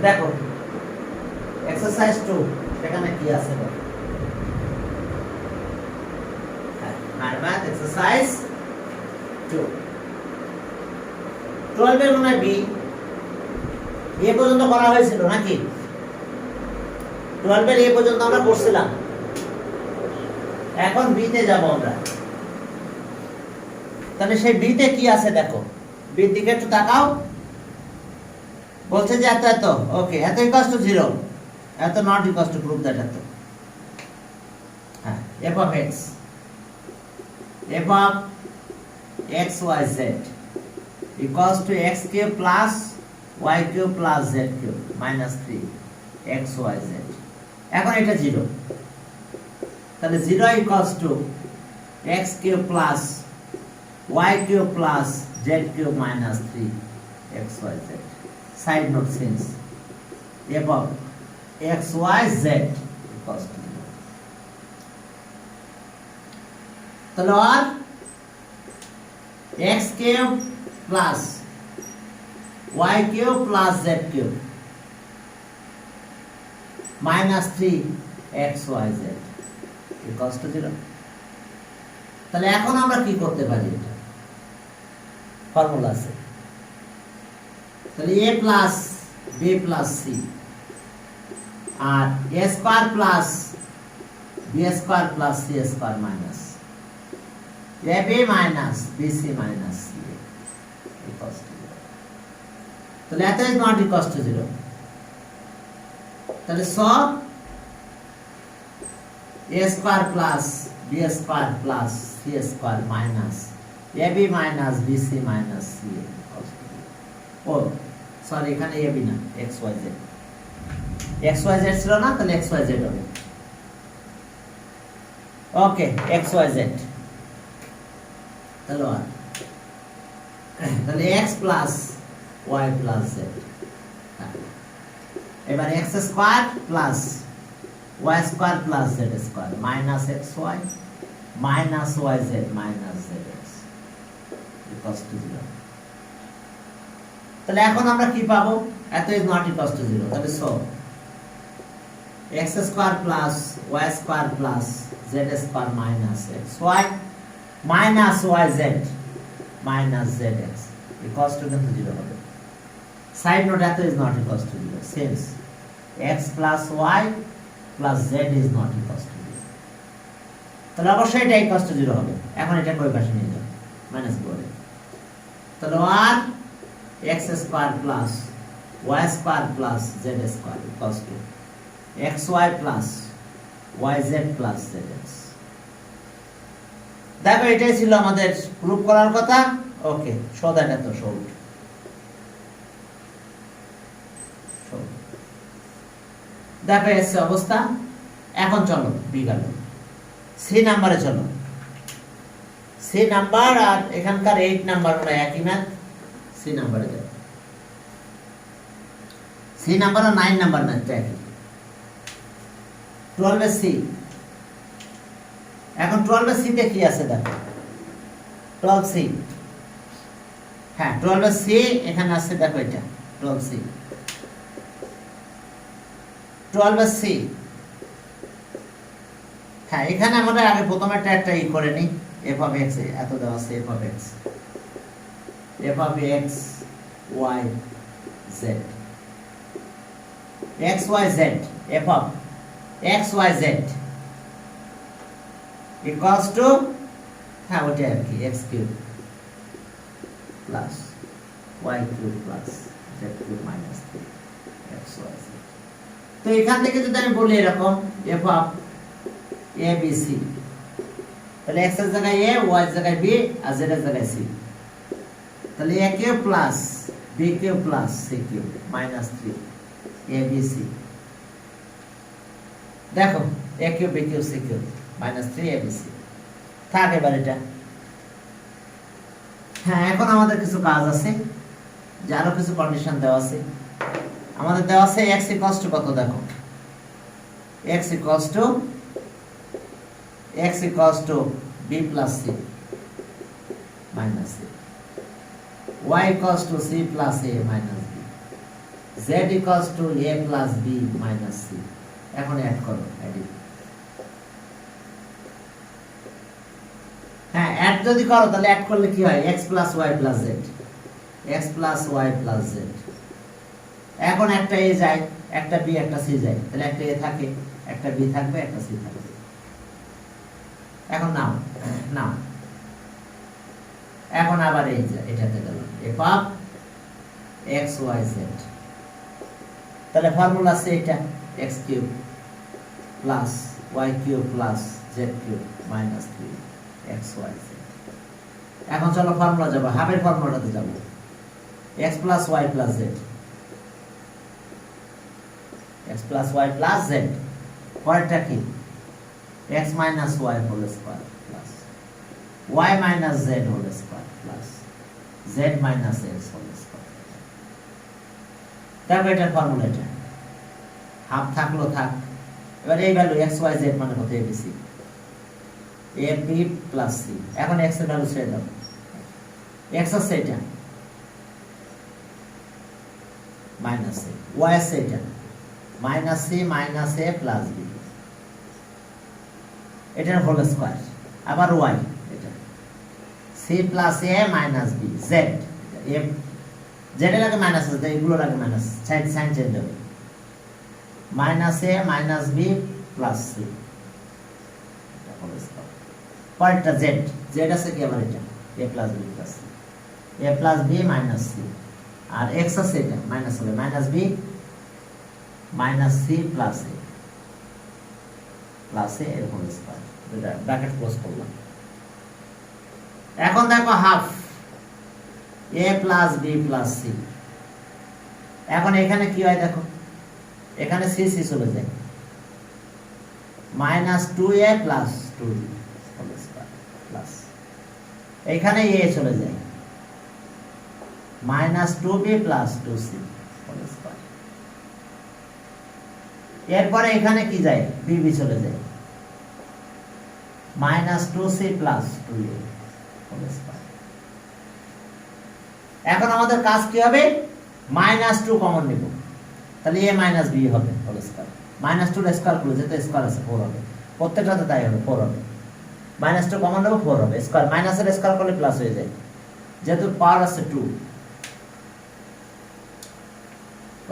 দেখো এক্সারসাইজ 2 এখানে কি আছে দেখো ম্যাথ এক্সারসাইজ 2 12 এর মানে বি এ পর্যন্ত করা হয়েছিল নাকি 12 এর এ পর্যন্ত আমরা করছিলাম এখন বি তে যাব আমরা তাহলে সেই বি তে কি আছে দেখো বি দিকে একটু তাকাও বলছে যে এত এত ওকে এত ইকুয়াল টু 0 এত not equal to prove that এত হ্যাঁ f of x x y z equals to x cube plus y cube plus z cube minus 3 x y z এখন এটা 0 তাহলে 0 equals to x cube plus y cube plus z cube minus 3 x y z side note since f of x y z equals to 0 তাহলে আর x cube plus y cube plus z cube minus 3 x y z equals to 0 তাহলে এখন আমরা কি করতে পারি এটা formula আছে তাহলে a plus b plus c R a square plus b square plus c square minus ab minus bc minus c equals to 0 তাহলে এটা is not equals to 0 তাহলে সব a square plus b square plus c square minus ab minus bc minus c equals to 0 ও sorry এখানে ab না xyz xyz ছিল না তাহলে xyz হবে ওকে xyz তাহলে x plus y plus z এবার x square plus y square plus z square minus xy minus yz minus zx equals to 0 তাহলে এখন আমরা কি পাবো এত is not equals to 0 তাহলে so x square plus y square plus z square minus xy minus yz minus zx equals to 0 হবে side note এত is not equals to 0 since x plus y plus z is not equals to 0 তাহলে অবশ্যই এটা equals to 0 হবে এখন এটা কই পাশে নিয়ে যাও মাইনাস করে তাহলে আর x square plus y square plus z square equals to xy plus yz plus zx দেখো এটাই ছিল আমাদের প্রুফ করার কথা ওকে শো দ্যাট এত সলভড দেখো এসে অবস্থা এখন চলো বি গেল সি নাম্বারে চলো সি নাম্বার আর এখানকার 8 নাম্বার ওরা একই ম্যাথ সি নাম্বারে যাও সি নাম্বার আর 9 নাম্বার ম্যাথটা একই 12 এর সি এখন 12 এর সি তে কি আছে দেখো 12 সি হ্যাঁ 12 এর সি এখানে আছে দেখো এটা 12 সি 12 এর সি হ্যাঁ এখানে আমরা আগে প্রথমে একটা ই করে নি f of x এত দেওয়া আছে f of x y z x y z f of x y z equals to হ্যাঁ ওটা আর কি x cube plus y cube plus z cube minus 3 x y z তো এখান থেকে যদি আমি বলি এরকম f of a b c তাহলে x এর জায়গায় a y এর জায়গায় b আর z এর জায়গায় c তাহলে a cube plus b cube plus c cube minus 3 a b c দেখো a cube b cube c cube minus 3 a b c থাক এবার এটা হ্যাঁ এখন আমাদের কিছু কাজ আছে যারও কিছু কন্ডিশন দেওয়া আছে আমাদের দেওয়া আছে x equals to কত দেখো x equals to b plus c minus c y equals to c plus a minus b z equals to a plus b minus c এখন অ্যাড করো অ্যাডিট হ্যাঁ অ্যাড যদি করো তাহলে অ্যাড করলে কি হয় x plus y plus z x plus y plus z এখন একটা a যায় একটা b একটা c যায় তাহলে একটা a থাকে একটা b থাকবে একটা c থাকবে এখন নাও নাও এখন আবার এই যে এটাতে গেল f of x y z তাহলে ফর্মুলা আছে এটা x cube plus y cube plus z cube minus 3 x y z এখন চলো ফর্মুলা যাব হাফের ফর্মুলাতে যাব x plus y plus z x plus y plus z পরেরটা কি x minus y whole square plus y minus z whole square plus z minus x whole square তারপর এটার formula এটা হাফ থাকলো থাক এবার এই ভ্যালু x y z মানে কত abc a b plus c এখন x এর ভ্যালু ছেড়ে দাও x আছে এটা মাইনাস a y আছে এটা minus c minus a plus b এটার হোল স্কয়ার আবার y এটা c plus a minus b z a z এর আগে মাইনাস আছে এগুলোর আগে মাইনাস সাইন সাইন চেঞ্জ হবে minus a minus b plus c এটা হোল স্কয়ার পরেরটা z z আছে কি আবার এটা a plus b plus c a plus b minus c আর x আছে এটা মাইনাস হবে minus b minus c plus a plus a এর হোল স্কয়ার এটা ব্র্যাকেট ক্লোজ করলাম এখন দেখো half a plus b plus c এখন এখানে কি হয় দেখো এখানে c c চলে যায় minus 2a plus 2b whole square plus এখানে a চলে যায় minus 2b plus 2c whole square এরপরে এখানে কি যায় bb চলে যায় minus 2c plus 2a whole square এখন আমাদের কাজ কি হবে মাইনাস 2 কমন নিব তাহলে a মাইনাস b হবে হোল স্কয়ার মাইনাস 2 এর স্কয়ার করলে যেটা স্কয়ার আছে 4 হবে প্রত্যেকটাতে তাই হবে 4 হবে মাইনাস 2 কমন নেব 4 হবে স্কয়ার মাইনাসের স্কয়ার করলে প্লাস হয়ে যায় যেহেতু পাওয়ার আছে 2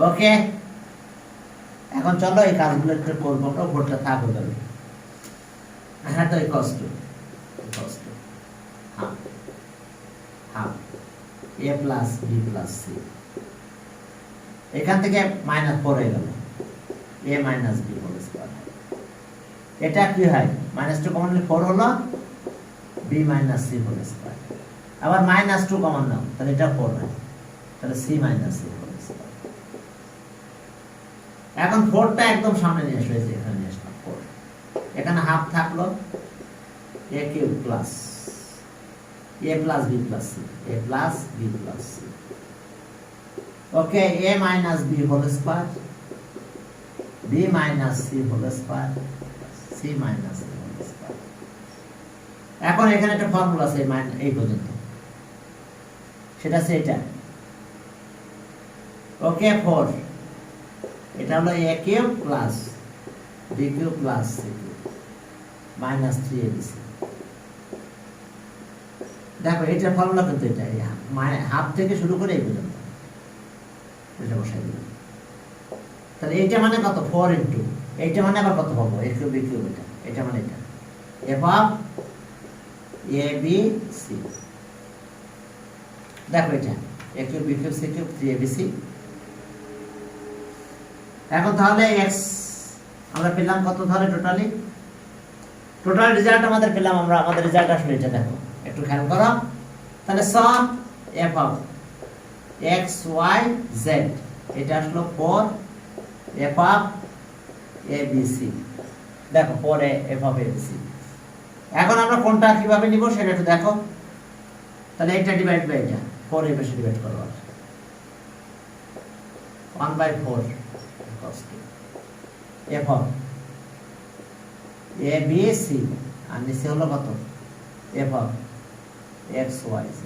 ওকে এখন চলো এই কাজগুলো একটু করব আমরা ভোটটা থাকবে যাবে হ্যাঁ তো কষ্ট half half a plus b plus c এখান থেকে মাইনাস 4 হয়ে গেল a minus b whole square এটা কি হয় মাইনাস 2 কমন নিলে 4 হলো b minus c whole square আবার মাইনাস 2 কমন নাও তাহলে এটা 4 হয় তাহলে c minus c whole square এখন 4টা একদম সামনে নিয়ে আসবে এখানে নিয়ে আসলাম 4 এখানে হাফ থাকলো a cube plus a plus b plus c a plus b plus c okay a minus b whole square b minus c whole square c minus a whole square এখন এখানে একটা ফর্মুলা আছে এই পর্যন্ত সেটা আছে এটা ওকে 4 এটা হলো a cube plus b cube plus c cube minus 3abc দেখো এটা ফর্মুলা কিন্তু এটা হাফ থেকে শুরু করে এই পর্যন্ত এটা বসাই দিলাম তাহলে এইটা মানে কত 4 ইনটু এইটা মানে আবার কত হবে a কিউব b কিউব এটা মানে এটা f of a b c দেখো এটা a cube b cube c cube 3abc এখন তাহলে x আমরা পেলাম কত ধরে টোটাল রেজাল্ট আমাদের পেলাম আমরা আমাদের রেজাল্ট আসলে এটা দেখো একটু খেয়াল করো তাহলে সম f of x y z এটা আসলো 4 f of a b c দেখো 4 f of a b c এখন আমরা কোনটা কিভাবে নিব সেটা একটু দেখো তাহলে এটা ডিভাইড বাই এটা 4 এর বেশি ডিভাইড করব 1/4 cos f of a b c আর নিচে হলো কত f of x y z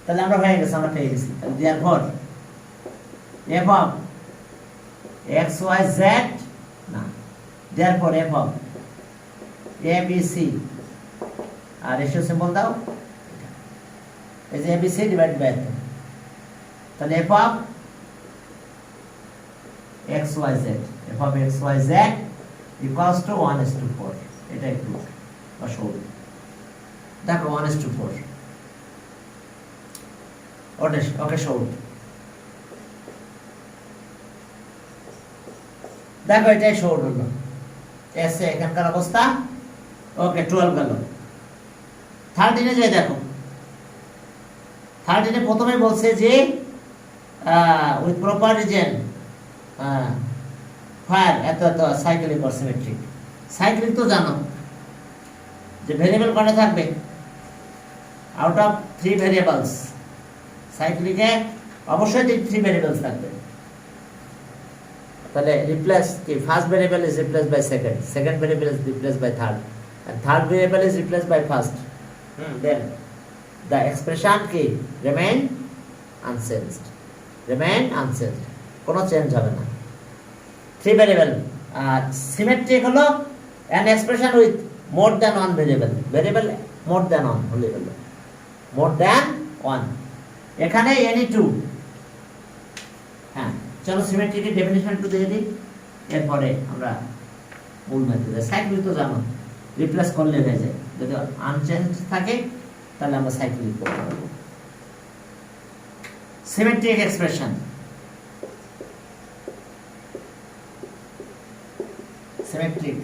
তাহলে আমরা হয়ে গেছে আমরা পেয়ে গেছি তাহলে therefore f of x y z না, therefore f of a b c আর রেশিও সিম্বল দাও, এই যে a b c divide by তাহলে f of x y z, f of x y z equals to 1:4, এটাই proof বা সহজ। দেখো 1:4 ওকে সহজ। দেখো এটাই সহজ হলো এস এখানকার অবস্থা। ওকে 12 গেল। 13 এ যাই, দেখো 13 এ প্রথমে বলছে যে উইথ প্রপার রিজন ফায়ার এত সাইক্লিক অর সিমেট্রিক। সাইক্লিক তো জানো যে ভেরিয়েবল কয়টা থাকবে, আউট অফ 3 ভেরিয়েবলস। সাইক্লিকে অবশ্যই 3 ভেরিয়েবলস থাকবে। তাহলে রিপ্লেস কি, first variable is replaced by second, second variable is replaced by third, and third variable is replaced by first. Then the expression কি remain unchanged, remain unchanged, কোনো change হবে না। 3 variable. আর symmetric হলো an expression with more than one variable, variable more than one হলে হলো more than one। এখানে any two। হ্যাঁ চলো সিমেট্রিকের ডেফিনিশন একটু দিয়ে দিই, এরপরে আমরা মূল ম্যাথড। সাইক্লিক তো জানো রিপ্লেস করলে হয়ে যায়, যদি আনচেঞ্জ থাকে তাহলে আমরা সাইক্লিক করব। Symmetric expression, symmetric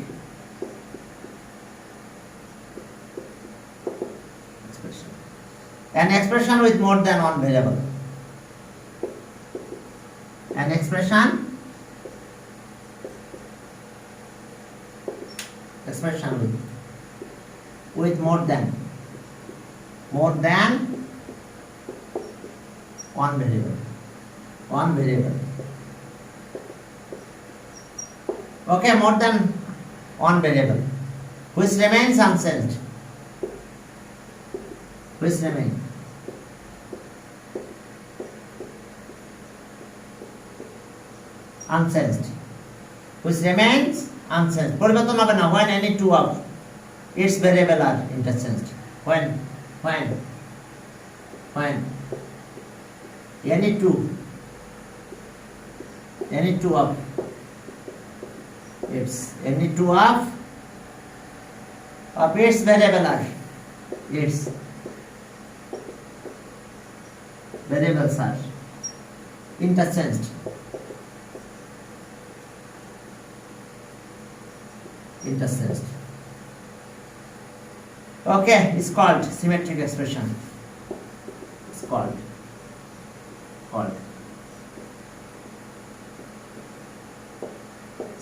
expression, an expression with more than one variable, an expression with more than one variable, okay, more than one variable which remains unchanged, which remain unchanged, which remains unchanged, পরিবর্তন হবে না। when any two of its variable are interchanged, when any two of its variable are, its variables are interchanged, okay, it's called symmetric expression, it's called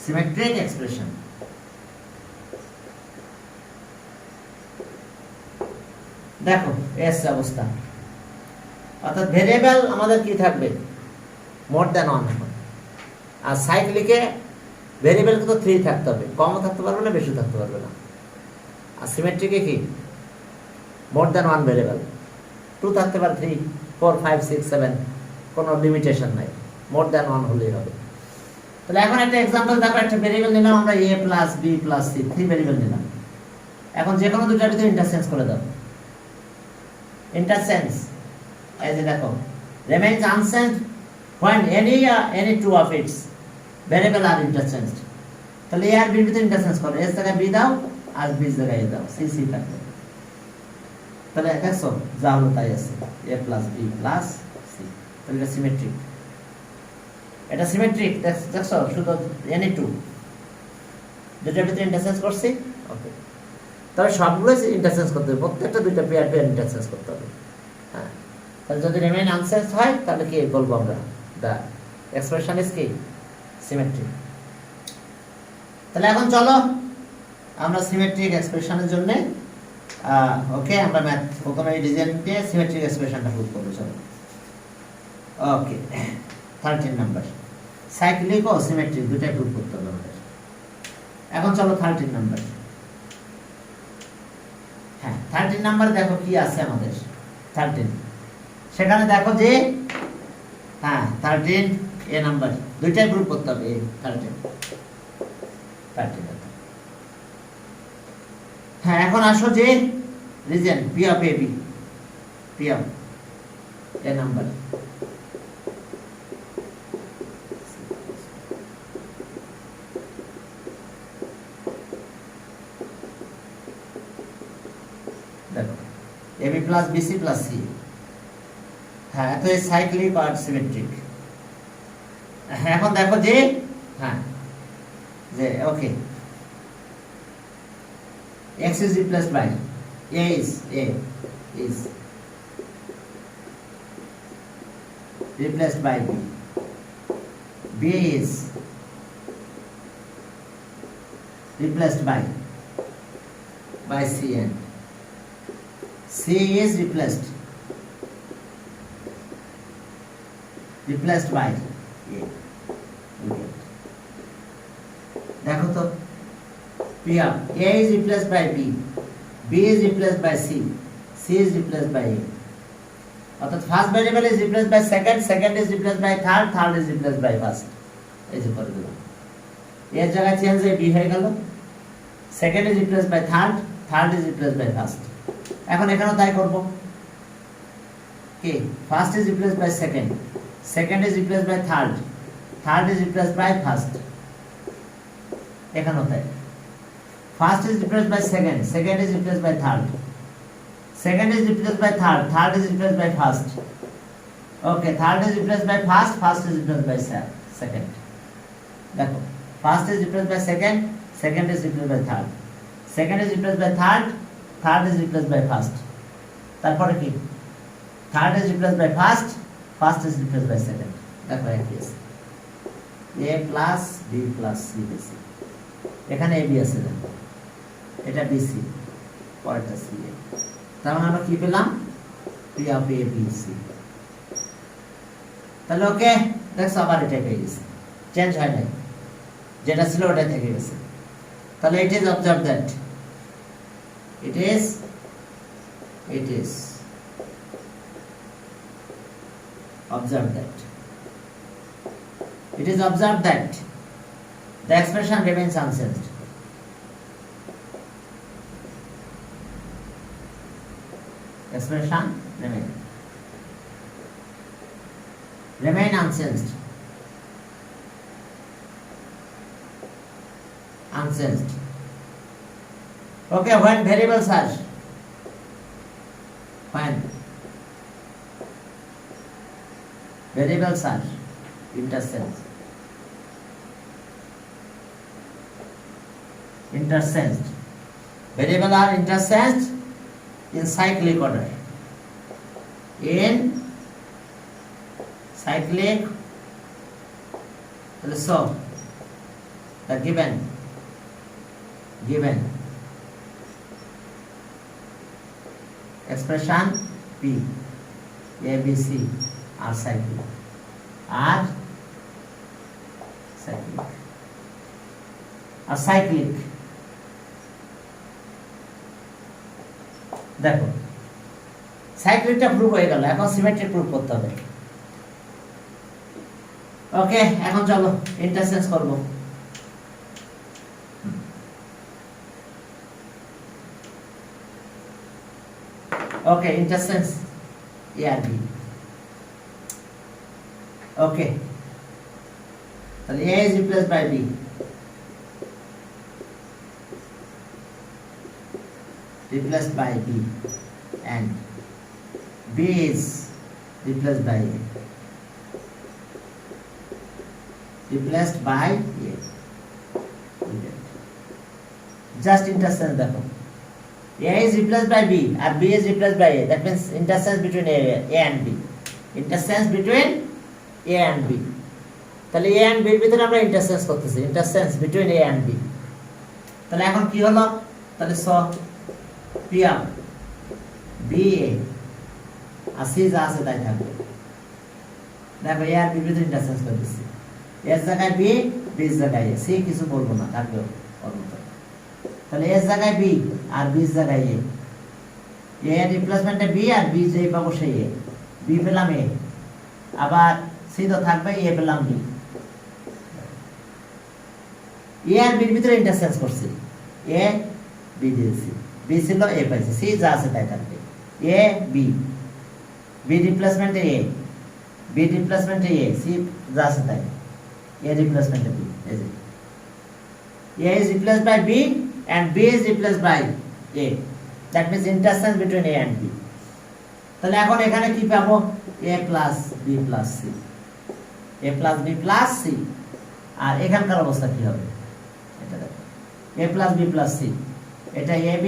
symmetric expression। দেখো S অবস্থা, অর্থাৎ variable আমাদের কি থাকবে, more than one হবে। আর সাইক্লিকে variable তো 3 থাকতে হবে, কমও থাকতে পারবে না, বেশি থাকতে পারবে না। আর সিমেট্রিকে কি মোর দ্যান ওয়ান ভেরিয়েবল, 2 থাকতে পারে, 3 4 5 6 7, কোনো লিমিটেশন নাই, মোর দ্যান ওয়ান হলেই হবে। তাহলে এখন একটা এক্সাম্পল দেখো, একটা ভেরিয়েবল নিলাম আমরা a plus b plus c, 3 variable নিলাম। এখন যে কোনো দুটার ভিতরে ইন্টারচেঞ্জ করে দাও, ইন্টারচেঞ্জ এই যে দেখো remains unchanged when any two of its variable are interchanged। তাহলে a আর b এর ভিতরে ইন্টারচেঞ্জ করো, s জায়গায় b দাও আর b জায়গায় a দাও, c থাকবে। তাহলে দেখছো যা হলো তাই আছে, a plus b plus c। তাহলে এটা সিমেট্রিক, এটা সিমেট্রিক। দেখছো শুধু any two দুটার ভিতরে ইন্টারচেঞ্জ করছি, ওকে। তবে সবগুলো ইন্টারচেঞ্জ করতে হবে, প্রত্যেকটা দুইটা পেয়ার ইন্টারচেঞ্জ করতে হবে। হ্যাঁ, তাহলে যদি রিমেইন আনচেঞ্জ হয় তাহলে কি বলবো আমরা, দা এক্সপ্রেশন ইজ কি সিমেট্রিক। তাহলে এখন চলো আমরা সিমেট্রিক এক্সপ্রেশনের জন্য ওকে আমরা ম্যাথ প্রথমে এই ডিজাইনতে সিমেট্রিক এক্সপ্রেশনটা প্রুভ করব। চলো ওকে 13 নাম্বার, সাইক্লিক ও সিমেট্রিক দুটাই প্রুভ করতে হবে আমাদের। এখন চলো 13 নাম্বার। হ্যাঁ 13 নাম্বার দেখো কি আছে আমাদের 13, সেখানে দেখো যে হ্যাঁ 13 এ নাম্বার দুইটাই প্রুফ করতে হবে। এ 13 হ্যাঁ, এখন আসো যে reason P of A B, P of A number. দেখো AB plus BC plus C, হ্যাঁ তো এই সাইক্লিক আর সিমেট্রিক। হ্যাঁ এখন দেখো যে হ্যাঁ যে ওকে x is replaced by a is replaced by b, b is replaced by c, and c is replaced by a। দেখো তো P of A is replaced by B, B is replaced by C, C is replaced by A। অর্থাৎ first variable is replaced by second, second is replaced by third, third is replaced by first। এই যে করে দিলাম, এর জায়গায় change হয়ে B হয়ে গেল, second is replaced by third, third is replaced by first। এখন এখানেও তাই করব, কি first is replaced by second, second is replaced by third, third is replaced by first। এখানেও তাই, first is replaced by second, second is replaced by third, second is replaced by third, third is replaced by first। Okay, third is replaced by first, first is replaced by second। দেখো first is replaced by second, second is replaced by third, second is replaced by third, third is replaced by first। তারপরে কি third is replaced by first, first is replaced by second। দেখো একই আছে, a plus b plus c bc। এখানে a b আছে, দেখো এটা bc, পরেরটা c। তার মানে আমরা কি পেলাম p of a b c। তাহলে ওকে দেখো আবার এটা পেয়ে গেছে, চেঞ্জ হয় নাই, যেটা ছিল ওটা থেকে গেছে। তাহলে it is observed that it is observed that it is observed that the expression remains unchanged। Expression remain unchanged, okay, when variables are interchanged variable are interchanged in cyclic order, so the given expression P A B C are cyclic, দেখো সাইক্লিকটা proof হয়ে গেল, এখন symmetric proof করতে হবে। ওকে, এখন চলো interchange করব। ওকে, interchange এ আর B. ওকে, তাহলে A is replaced by B, and B is replaced by A, just interchange দেখো, A is replaced by B and B is replaced by A, that means interchange between A and B, A and B। তাহলে A and B এর ভিতরে আমরা interchange করতেছি, interchange between A and B। তাহলে এখন কি হলো, তাহলে so P of B A আর C যা আছে তাই থাকবে। দেখো A আর B এর ভিতরে ইন্টারচেঞ্জ করতেছি, এর জায়গায় B, B এর জায়গায় A, C কিছু বলবো না, থাকবে ওর মতো। তাহলে এর জায়গায় B আর B এর জায়গায় A, A এর রিপ্লেসমেন্টে B আর B যেই পাবো সেই A, B পেলাম A, আবার C সি তো থাকবে, এ পেলাম বি, এ আর বির ভিতরে ইন্টারচেঞ্জ করছি, এ বি দিয়েছি, বি ছিল এ পাইছি, সি যা আছে তাই থাকবে, A B, B রিপ্লেসমেন্টে A, B রিপ্লেসমেন্টে A, C যা আছে তাই, এ রিপ্লেসমেন্টে বি, এই যে A is replaced by B and B is replaced by A. That means interchange between A and B. তাহলে এখন এখানে কি পাবো? A plus B plus C. A plus B plus C. আর এখানকার অবস্থা কি হবে? এটা দেখো। A plus B plus C. এটা AB,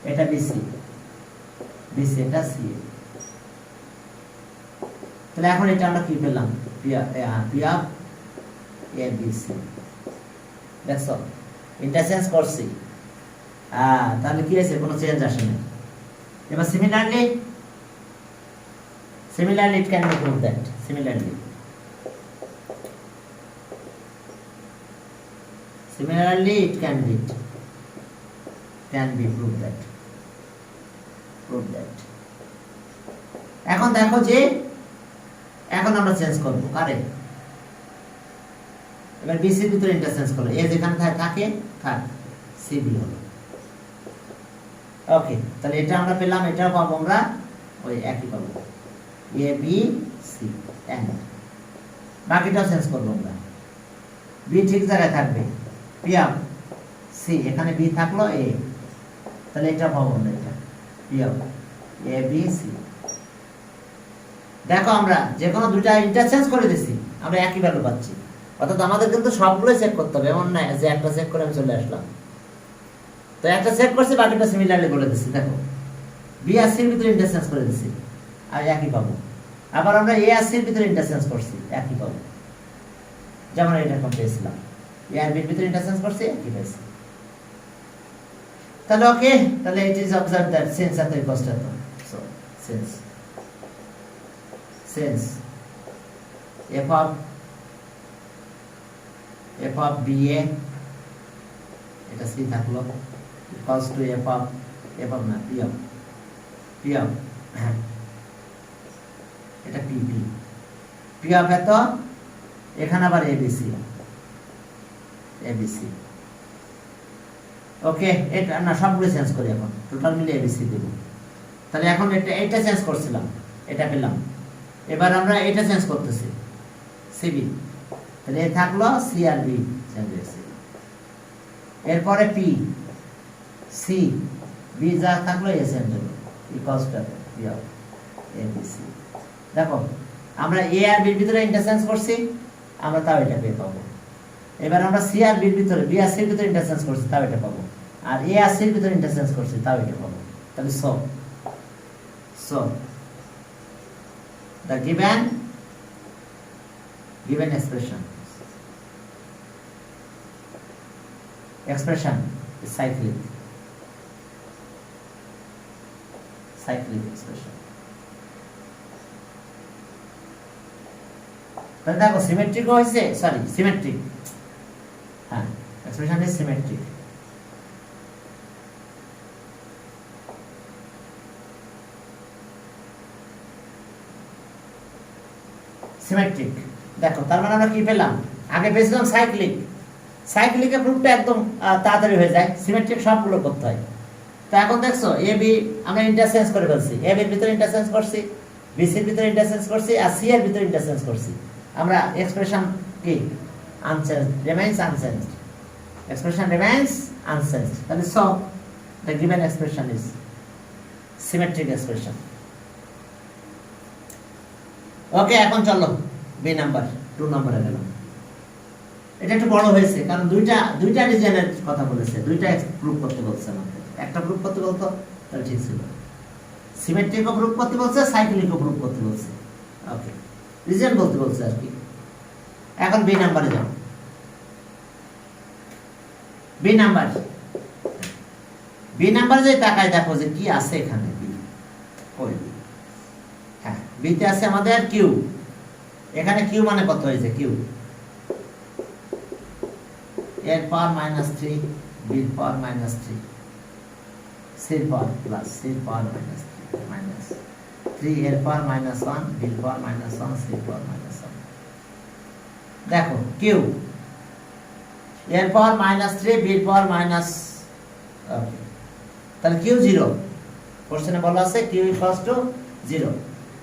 এটা BC. BC এটা CA. তাহলে এখন এটা আমরা কি পেলাম? P of ABC. দেখছো ইন্টারচেঞ্জ করছি, তাহলে কি আছে, কোনো চেঞ্জ আসে না। এবার similarly it can be prove that, similarly it can be prove that. এখন দেখো যে এখন আমরা চেঞ্জ করব কারে, এবার বি সির ভিতরে ইন্টারচেঞ্জ করো, এ যেখানে থাকে থাক, সি বি হলো। ওকে, তাহলে এটা আমরা পেলাম, এটাও পাবো আমরা, ওই একই পাবো, এ বি সি এন্ড বাকিটাও চেঞ্জ করবো আমরা, বি ঠিক জায়গায় থাকবে, পি অফ সি, এখানে বি থাকলো এ, তাহলে এটা পাবো আমরা, এটা P of A B C. দেখো আমরা যে কোনো দুইটা ইন্টারচেঞ্জ করে দিছি, আমরা একই ভ্যালু পাচ্ছি। অর্থাৎ আমাদের কিন্তু সবগুলো চেক করতে হবে, এমন নয় যে একটা চেক করে আমি চলে আসলাম। তো একটা চেক করছি, বাকিটা সিমিলারলি বলে দিচ্ছি। দেখো বি আর সির ভিতরে ইন্টারচেঞ্জ করে দিচ্ছি, আর একই পাবো। আবার আমরা এ আর সির ভিতরে ইন্টারচেঞ্জ করছি, একই পাবো। যেমন এরকম পেয়েছিলাম, এ আর বির ভিতরে ইন্টারচেঞ্জ করছি, একই পেয়েছি। তাহলে ওকে, তাহলে it is observe that sense এত ইকুয়ালস টু এত। So sense f of BA, এটা সি থাকলো, ইকুয়ালস টু f of না P of এটা P of এত, এখানে আবার ABC। ওকে, এটা না সবগুলো চেঞ্জ করি, এখন টোটাল মিলে ABC দেব। তাহলে এখন এটা চেঞ্জ করছিলাম, এটা পেলাম। এবার আমরা এটা চেঞ্জ করতেছি, CB, তাহলে এ থাকলো, সি আর বি চেঞ্জ হয়েছে। এরপরে পি সি বি যা থাকলো এ চেঞ্জ হলো, equals to P of A B C. দেখো আমরা এ আর বির ভিতরে ইন্টারচেঞ্জ করছি, আমরা তাও এটা পেয়ে পাবো। এবার আমরা সি আর বির ভিতরে, বি আর সির ভিতরে ইন্টারচেঞ্জ করছি, তাও এটা পাবো। আর এ আর সির ভিতরে ইন্টারচেঞ্জ করছি, তাও এটা পাবো। তাহলে so the given expression is cyclic expression. তাহলে দেখো সিমেট্রিক হয়েছে, সরি সিমেট্রিক, হ্যাঁ এক্সপ্রেশন ইজ সিমেট্রিক। সিমেট্রিক, দেখো তার মানে আমরা কি পেলাম, আগে পেয়েছিলাম সাইক্লিকের প্রুফটা একদম তাড়াতাড়ি হয়ে যায়, সিমেট্রিক সবগুলো করতে হয়। তো এখন দেখছো এ বি আমরা ইন্টারচেঞ্জ করে ফেলছি, এ বির ভিতরে ইন্টারচেঞ্জ করছি, বি সির ভিতরে ইন্টারচেঞ্জ করছি, আর সি এর ভিতরে ইন্টারচেঞ্জ করছি। আমরা এক্সপ্রেশন কি unchanged, remains unchanged, expression remains unchanged. তাহলে so the given expression is symmetric expression. Okay, এখন চলো বি নাম্বার 2 নম্বরে গেলাম। এটা একটু বড় হয়েছে, কারণ দুইটা রিজনের কথা বলেছে, দুইটা প্রুফ করতে বলছে আমাদের। একটা প্রুফ করতে বলতো তাহলে ঠিক ছিল, সিমেট্রিকও প্রুফ করতে বলছে, সাইক্লিকও প্রুফ করতে বলছে। ওকে, রিজন বলতে বলছে আর কি। এখন বি নাম্বারে যাও। বি নাম্বার যে তাকায় দেখো যে কি আছে এখানে, বি ওই হ্যাঁ বিতে আছে আমাদের কিউ। এখানে কিউ মানে কত হয়েছে, কিউ এর পাওয়ার -3, বি এর পাওয়ার -3, সি এর পাওয়ার প্লাস, সি এর পাওয়ার -3 এর পাওয়ার -1, বি এর পাওয়ার -1, সি এর পাওয়ার -1। দেখো কিউ এর পাওয়ার -3 বির পাওয়ার মাইনাস, ওকে, তাহলে কিউ 0, কোশ্চেনে বলা আছে কিউ ইকুয়ালস টু 0,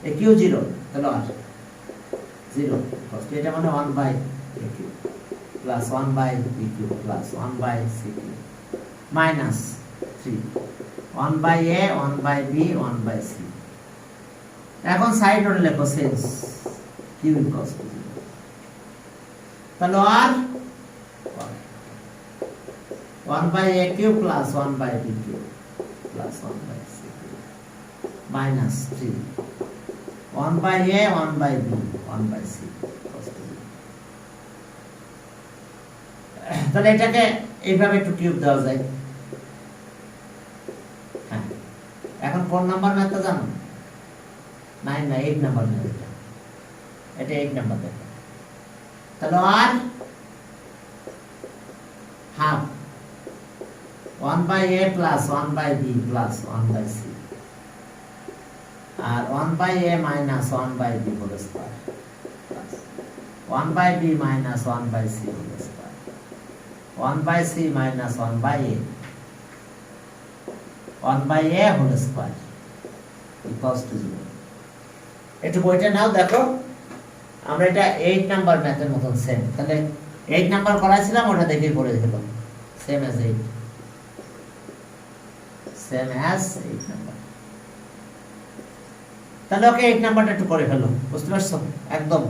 এই কিউ 0 তাহলে আর 0 কষ্ট, এটা মানে 1 by a cube plus 1 by b cube plus 1 by c cube minus 3 1 by a 1 by b 1 by c। এখন সাইড নোটে লেখো সেন্স কিউ ইকুয়ালস টু 0, তাহলে আর 1 by a cube plus 1 by b cube plus 1 by c cube minus 3 1 by a 1 by b 1 by c। তাহলে এটাকে এইভাবে একটু cube দেওয়া যায়। হ্যাঁ, এখন কোন নাম্বার ম্যাথটা জানো? 9 না 8 নাম্বার ম্যাথ, এটা 8 নাম্বার দেখো। তাহলে আর half 1 by a plus 1 by b plus 1 by c আর 1 by a minus 1 by b whole square plus 1 by b minus 1 by c whole square 1 by c minus 1 by a 1 by a whole square equals to 0। একটু বইটা নাও দেখো, আমরা এটা 8 number ম্যাথের মতন same, তাহলে 8 number করাইছিলাম ওটা দেখেই করে দিলাম, same as 8, same as 8 number. তাহলে ওকে 8 নাম্বারটা একটু করে ফেলো, বুঝতে পারছো? একদম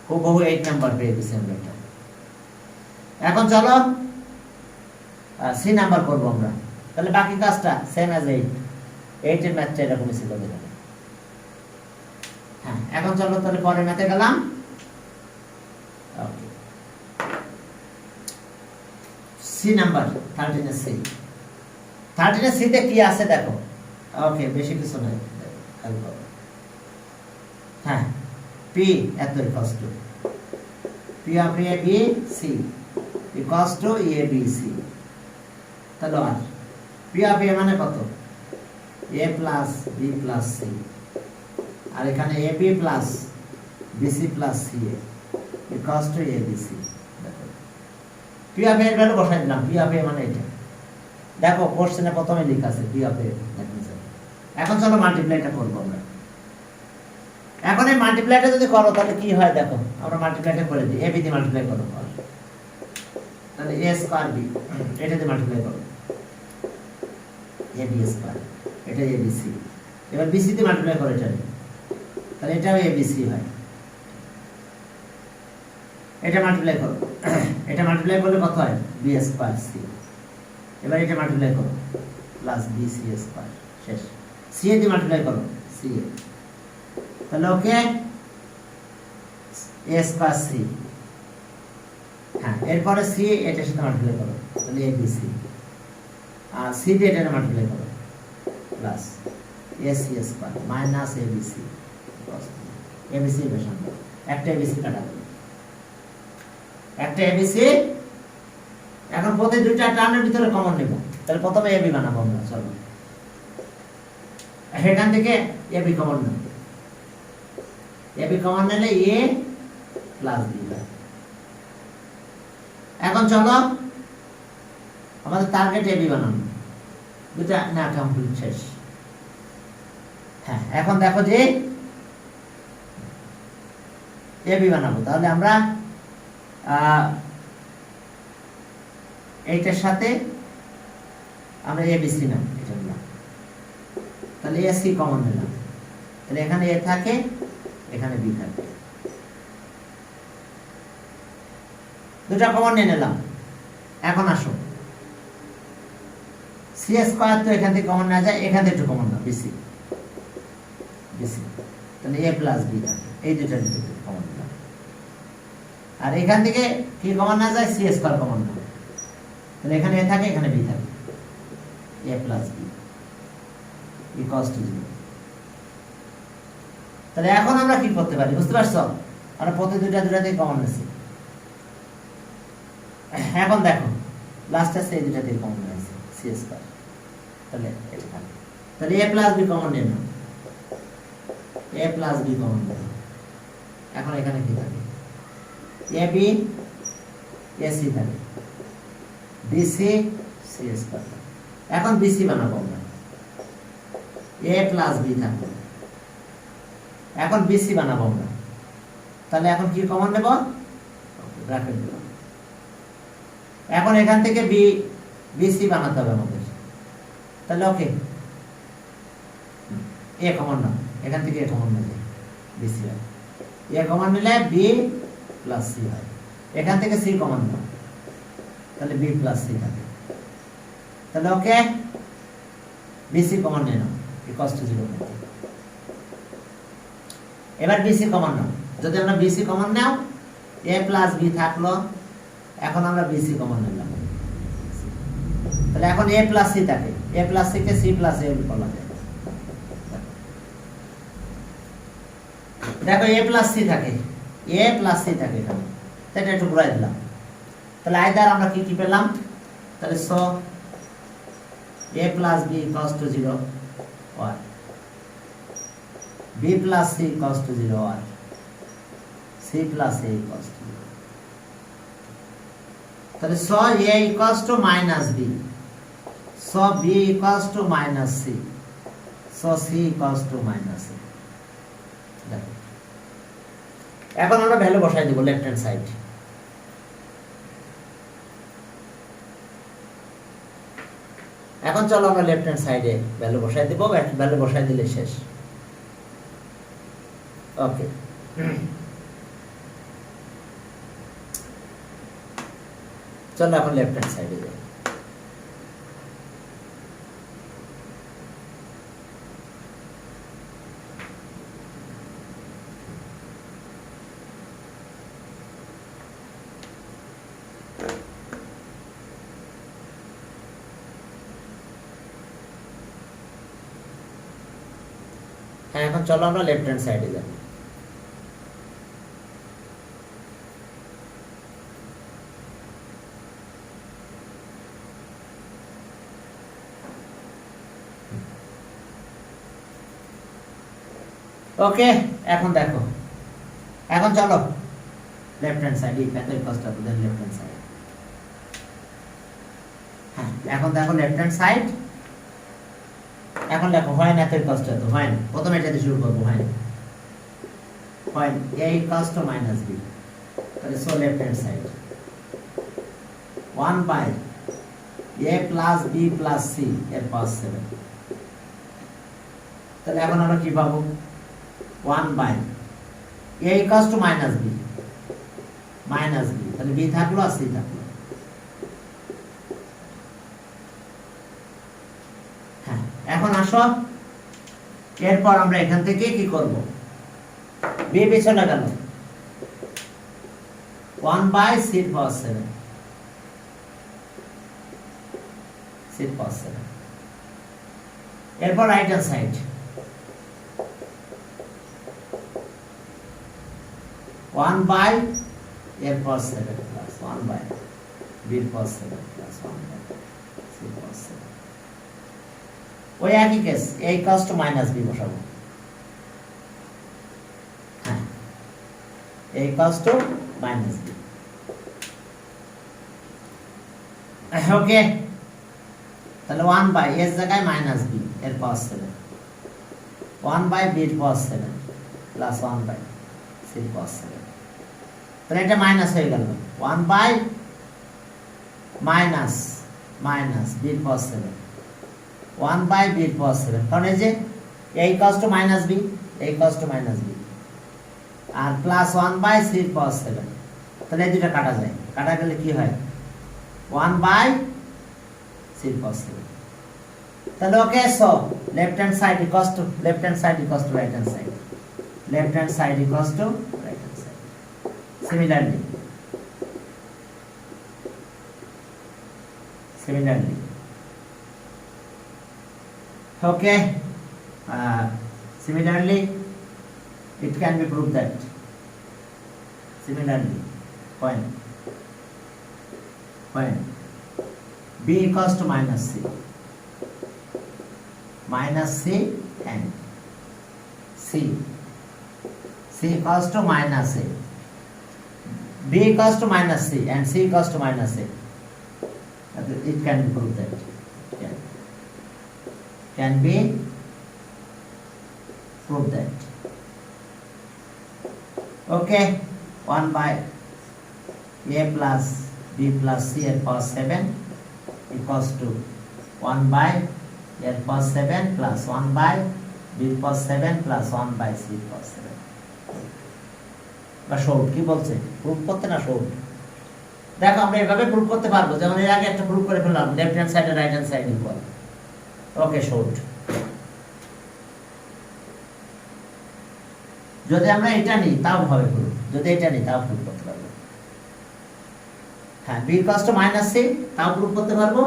হুবহু 8 নাম্বার পেয়ে গেছি আমরা এটা। এখন চলো সি নাম্বার করব আমরা, তাহলে বাকি কাজটা সেম অ্যাজ 8, 8 এর ম্যাথটা এরকমই ছিল দেখো। হ্যাঁ, এখন চলো তাহলে পরের ম্যাথে গেলাম। ওকে, সি নাম্বার 13 এর সি, 13 এর সিতে কি আছে দেখো। ওকে, বেশি কিছু নাই, খেয়াল করো। হ্যাঁ, পি এত equals to P of A B C equals to A B C. তাহলে আর পি অফ এ মানে কত? A plus B plus C, আর এখানে A B plus B C plus C A equals to A B C. দেখো P of এর value বসাই দিলাম, পি অফ এ মানে এটা দেখো কোশ্চেনে প্রথমে লেখা আছে পি অফ এ। এখন চলো মাল্টিপ্লাইটা করব আমরা। এখন এই মাল্টিপ্লাইটা যদি করো তাহলে কি হয় দেখো, আমরা মাল্টিপ্লাইটা করে দিই, এ বি দিয়ে মাল্টিপ্লাই করো, তাহলে এ স্কয়ার বি, এটা দিয়ে মাল্টিপ্লাই করো এ বি স্কয়ার, এটা এ বি সি। এবার বি সি দিয়ে মাল্টিপ্লাই করো এটা, তাহলে এটাও এ বি সি হয়। এটা মাল্টিপ্লাই করো, এটা মাল্টিপ্লাই করলে কত হয়? B square C. এবার এটা মাল্টিপ্লাই করো প্লাস বি সি স্কয়ার, শেষ। সি এ দিয়ে মাল্টিপ্লাই করো সি এ, তাহলে ওকে এ স্কয়ার সি। হ্যাঁ, এরপরে সি এটার সাথে মাল্টিপ্লাই করো, তাহলে এ বি সি, আর সি দিয়ে এটা মাল্টিপ্লাই করো plus A C square minus A B C. A B C বেশন একটা এ বি সি কাটা গেল, একটা এ বি সি। এখন প্রতি দুইটা টার্মের ভিতরে কমন নেব, তাহলে প্রথমে এ বি বানাবো আমরা। চলো এখান থেকে এ বি কমন নেব, এ বি কমন নিলে এ প্লাস বি। এখন চলো আমাদের টার্গেট এ বি বানানো, দুটা না কমপ্লিট, শেষ। হ্যাঁ, এখন দেখো যে এ বি বানাবো, তাহলে আমরা এইটার সাথে আমরা এ বি সি নাম এটা নিলাম, তাহলে এ সি কমন নিলাম, তাহলে এখানে এ থাকে, এখানে বি থাকে, দুটা কমন নিয়ে নিলাম। এখন আসো সি স্কয়ার তো এখান থেকে কমন না যায়, এখান থেকে একটু কমন না বিসি, বিসি, তাহলে এ প্লাস বি থাকে, এই দুটার ভিতরে কমন নিলাম। আর এখান থেকে কি কমন না যায়? সি স্কয়ার কমন না, তাহলে এখানে এ থাকে, এখানে বি থাকে, এ প্লাস বি ইকুয়ালস টু 0। তাহলে এখন আমরা কি করতে পারি বুঝতে পারছো? আমরা প্রতি দুটা থেকে কমন নিছি। এখন দেখো লাস্টে সেই দুটা থেকে কমন নিয়েছে সি স্কয়ার, তাহলে এটা থাকে, তাহলে এ প্লাস বি কমন নিয়ে নাও, এ প্লাস বি কমন নিয়ে। এখন এখানে কি থাকে? এ বি এ সি থাকে, বিসি সি স্কয়ার। এখন বিসি বানাবো আমরা, এ প্লাস বি থাকবে। এখন বিসি বানাবো আমরা, তাহলে এখন কি কমন নেব, ব্র্যাকেট দেব। এখন এখান থেকে বি বিসি বানাতে হবে আমাদের, তাহলে ওকে এ কমন না, এখান থেকে এ কমন নিলে বিসি হয়, এ কমন নিলে বি প্লাস সি হয়। এখান থেকে সি কমন না, তাহলে বি প্লাস সি থাকে, তাহলে ওকে বিসি কমন নিয়ে নাও ইকুয়ালস টু 0। এবার বিসি কমন নাও, যদি আমরা বিসি কমন নাও এ প্লাস বি থাকলো, এখন আমরা বিসি কমন নিলাম, তাহলে এখন এ প্লাস সি থাকে, এ plus C K C plus এ বলা যায়। দেখো এ প্লাস সি থাকে, এ প্লাস সি থাকে এখানে, সেটা একটু ঘুরাই দিলাম, তাহলে আইদার আমরা কি কি পেলাম, তাহলে so A plus B equals to 0 or b plus c equals to 0 or c plus a equals to 0। তাহলে so a equals to minus b, so b equals to minus c, so c equals to minus a। দেখো এখন আমরা value বসাই দেব left hand side. এখন চলো আমরা left hand সাইডে value বসাই দেব, ভ্যালু বসাই দিলে শেষ। ওকে, চলো এখন লেফট হ্যান্ড সাইডে যাই। হ্যাঁ, এখন চলো আমরা লেফট হ্যান্ড সাইডে যাই। ওকে, এখন দেখো, এখন চলো লেফট হ্যান্ড সাইড, এই প্যাথের কস্টটা দেন লেফট হ্যান্ড সাইড। হ্যাঁ, এখন দেখো লেফট হ্যান্ড সাইড। এখন দেখো হয় না এর কষ্ট তো হয় না, প্রথমে এটা দিয়ে শুরু করব। হয় হয় a equals to minus b, তাহলে so left hand side 1 by a plus b plus c এর পাওয়ার 7। তাহলে এখন আমরা কি পাবো, 1 by a equals to minus b, তাহলে b থাকলো আর c থাকলো। হ্যাঁ, এখন আসো, এরপর আমরা এখান থেকে কি করব, b পিছনে গেল 1 by c এর পাওয়ার 7, c এর পাওয়ার 7। এরপর রাইট হ্যান্ড সাইড 1 by এর পাওয়ার 7 প্লাস 1 by b এর পাওয়ার 7 প্লাস 1 by c এর পাওয়ার 7। ওই একই case, a equals to minus b বসাবো। হ্যাঁ, a equals to minus b। ওকে, তাহলে 1 by এর জায়গায় minus b এর পাওয়ার 7, 1 by b এর পাওয়ার 7 প্লাস 1 by c এর পাওয়ার 7। তাহলে এটা মাইনাস হয়ে গেল, 1 by মাইনাস b এর পাওয়ার 7, 1 by b এর পাওয়ার 7। কারণ এই যে a equals to minus b, a equals to minus b আর প্লাস 1 by c এর পাওয়ার 7। তাহলে এই দুটো কাটা যায়, কাটা গেলে কি হয়, 1 by c এর পাওয়ার 7। তাহলে okay, so left hand side equals to right hand side, left hand side equals to right hand side. Similarly, okay, similarly it can be proved that when b equals to minus c and c equals to minus a, b b equals to minus c and c equals to minus a. It can be proved that. Can be proved that. Okay, 1 by a plus b plus c at power 7 equals to 1 by a power 7 plus 1 by b power 7 plus 1 by c power 7. বা short কি বলছে proof করতে না short দেখো আমরা এভাবে proof করতে পারবো যেমন এর আগে একটা প্রুফ করে ফেললাম লেফট হ্যান্ড সাইড আর right hand side equal okay short যদি আমরা এটা নিই তাও হবে প্রুফ যদি এটা নিই তাও প্রুফ করতে পারবো হ্যাঁ b equals to minus c তাও প্রুফ করতে পারবো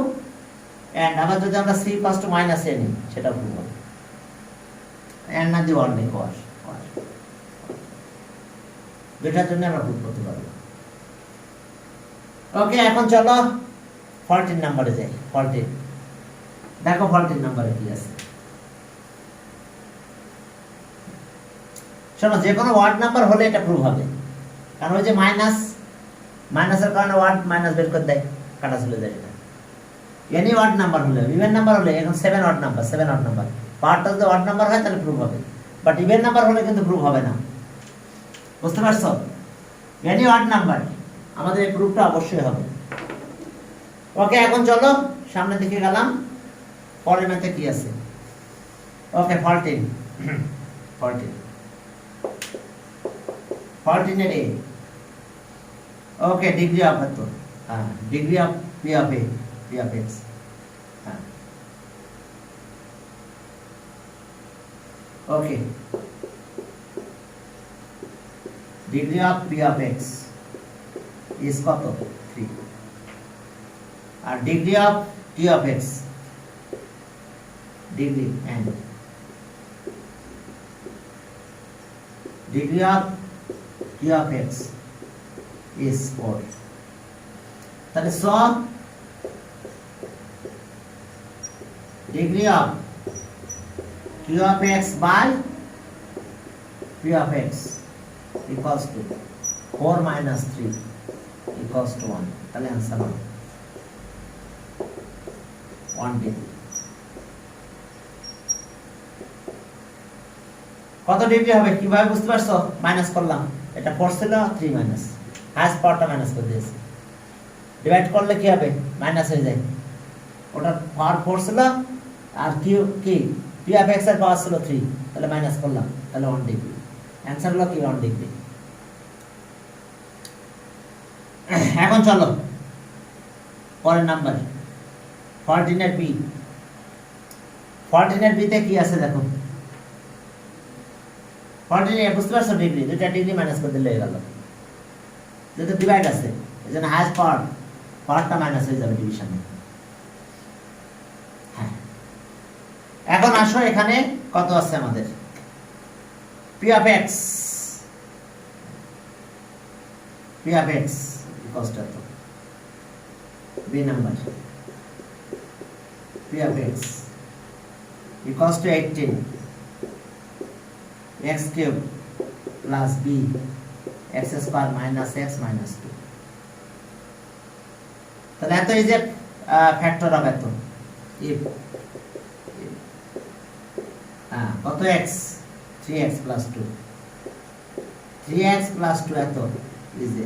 এন্ড আবার যদি আমরা c equals to minus a নিই সেটাও প্রুফ হবে এন্ড না দি ওয়ান নেই ওয়ার দুটার জন্য আমরা প্রুফ করতে পারবো ওকে এখন চলো 14 নম্বরে যাই 14 দেখো 14 নম্বরে কি আছে শোনো যে কোনো ওয়ার্ড নাম্বার হলে এটা প্রুফ হবে কারণ ওই যে মাইনাসের কারণে ওয়ার্ড মাইনাস বের করে দেয় কাটা চলে যায় এটা এনি ওয়ার্ড নাম্বার হলে ইভেন নাম্বার হলে এখন 7 ওয়ার্ড নাম্বার পার্টটা যদি ওয়ার্ড নাম্বার হয় তাহলে প্রুফ হবে বাট ইভেন নাম্বার হলে কিন্তু প্রুফ হবে না বুঝতে পারছো এনি ওয়ার্ড নাম্বার আমাদের এই প্রুফটা অবশ্যই হবে ওকে এখন চলো সামনের দিকে গেলাম পরের ম্যাথে কি আছে ওকে 14 এর a ওকে ডিগ্রি অফ তো হ্যাঁ degree of p of x হ্যাঁ ওকে degree of p of x is কত 3 আর degree of t of x degree and degree of t of x is 4 তাহলে so degree of t of x by p of x equals to 4 minus 3 equals to 1 তাহলে answer হবে 1 degree কত degree হবে কিভাবে বুঝতে পারছো minus করলাম এটা 4 ছিল 3 মাইনাস হাইস্ট পাওয়ারটা মাইনাস করে দিয়েছি ডিভাইড করলে কি হবে মাইনাস হয়ে যায় ওটা পাওয়ার 4 ছিল আর কি p of x এর পাওয়ার ছিল 3 তাহলে মাইনাস করলাম তাহলে 1 ডিগ্রি आंसर হলো কি 1 ডিগ্রি এখন চলো পরের নাম্বার 14 এর b 14 এর b তে কি আছে দেখো 14 এর বুঝতে পারছো ডিগ্রি দুটো ডিগ্রি মাইনাস করে দিলে হয়ে গেল যেটা ডিভাইড আছে এজন্য হাইস্ট পাওয়ারটা মাইনাস হয়ে যাবে ডিভিশনে হ্যাঁ এখন আসো এখানে কত আছে আমাদের p of x equals to b number p of x equals to 18 x cube plus b x square minus x minus 2 তাহলে এত এই যে ফ্যাক্টর হবে এত if কত x 3x plus 2 3x plus 2 এত is a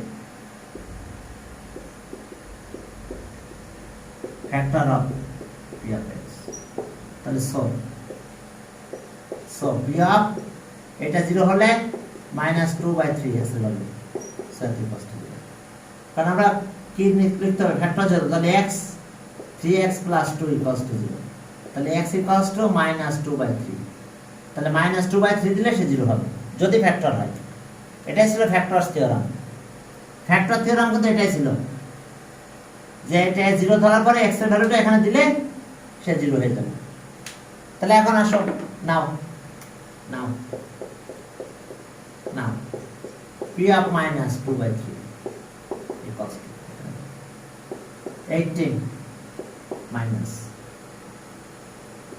factor of p of x তাহলে so p of এটা 0 হলে -2/3 আছে ভ্যালু সাথে কষ্ট হবে কারণ আমরা কি লিখতে হবে ফ্যাক্টর 0 তাহলে x 3x plus 2 equals to 0 তাহলে x equals to -2/3 তাহলে -2/3 দিলে সে 0 হবে যদি ফ্যাক্টর হয় এটাই ছিল ফ্যাক্টরস থিওরাম কিন্তু এটাই ছিল যে এটা 0 ধরার পরে x এর ভ্যালুটা এখানে দিলে সে 0 হয়ে যাবে তাহলে এখন আসো নাও p of -2/3 equals to 18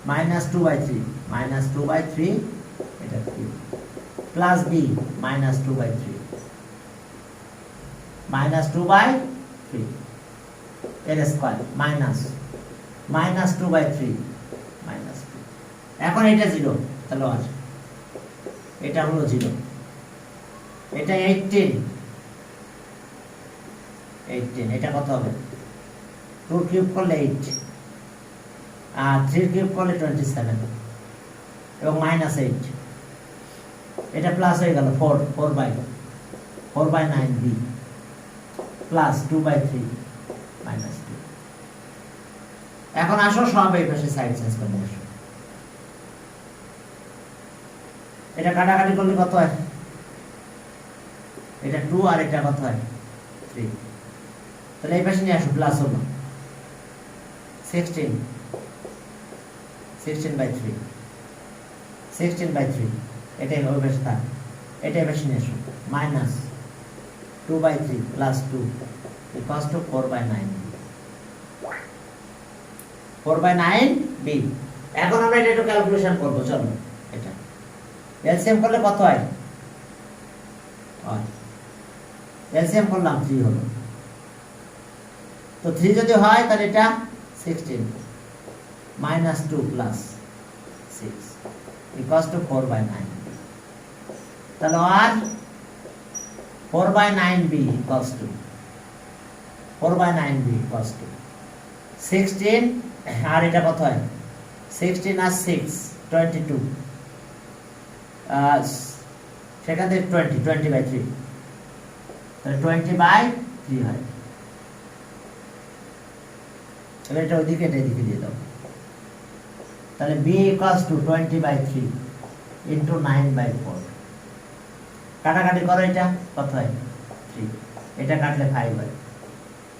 -2/3 এটা 3 plus b -2/3 মাইনাস 2/3 এর স্কয়ার মাইনাস 2/3 মাইনাস 2। এখন এটা 0, তাহলে আর এটা হলো 0, এটা 18, এটা কত হবে? 2 কিউব করলে 8 আর 3 কিউব করলে 27 এবং মাইনাস 8, এটা প্লাস হয়ে গেল 4/9b প্লাস 2/3 মাইনাস 2। এখন আসো সব এই পাশে সাইড চেঞ্জ করে আসো, এটা কাটাকাটি করলে কত হয়? এটা 2 আর এটা কত হয়? 3। তাহলে এই পাশে নিয়ে আসো, প্লাস হলো 16/3 এটাই ওই পাশে থাক, এটাই পাশে নিয়ে আসো, minus 2/3 plus 2 equals to 4/9b। এখন আমরা এটা একটু ক্যালকুলেশন করবো, চলো এটা এলসিএম করলে কত হয়? এলসিএম করলাম 3 হলো, তো 3 যদি হয় তাহলে এটা 16 মাইনাস 2 প্লাস 6 ইকুয়ালস টু 4/9। তাহলে আর 4/9b ইকুয়ালস টু 16 আর এটা কত হয়? 16 আর 6 22, সেখান থেকে 20/3, তাহলে 20/3 হয়। তাহলে এটা ওইদিকে, এটা এদিকে দিয়ে দাও, তাহলে b ইকুয়ালস টু 20/3 ইন্টু 9/4। কাটাকাটি করো, এটা কত হয়? 3, এটা কাটলে 5 হয়,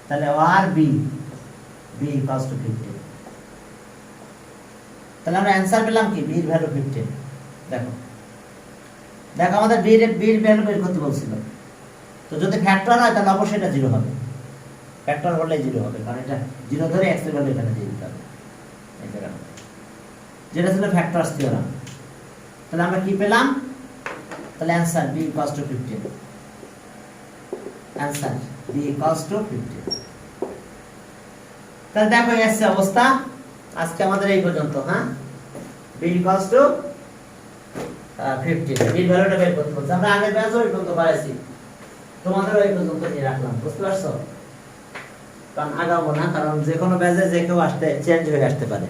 তাহলে আর b ইকুয়ালস টু 15। তাহলে আমরা অ্যান্সার পেলাম কি? b এর ভ্যালু 15। দেখো আমাদের b এর ভ্যালু বের করতে বলছিল, তো যদি ফ্যাক্টর হয় তাহলে অবশ্যই এটা 0 হবে, ফ্যাক্টর হলে 0 হবে, কারণ এটা 0 ধরে x এর ভ্যালু এখানে দিয়ে দিতে হবে, এই জায়গাটা যেটা ছিল ফ্যাক্টরস থিওরাম। তাহলে আমরা কি পেলাম? তাহলে answer b equals to 15, answer b equals to 15। তাহলে দেখো এসছে অবস্থা, আজকে আমাদের এই পর্যন্ত। হ্যাঁ, b ইকুয়ালস টু 15, b এর ভ্যালুটা বের করতে বলছে। আমরা আগের ব্যাচও এই পর্যন্ত পাইছি, তোমাদেরও এই পর্যন্ত নিয়ে রাখলাম, বুঝতে পারছো? কারণ আগাবো না, কারণ যে কোনো ব্যাচে যে কেউ আসতে চেঞ্জ হয়ে আসতে পারে।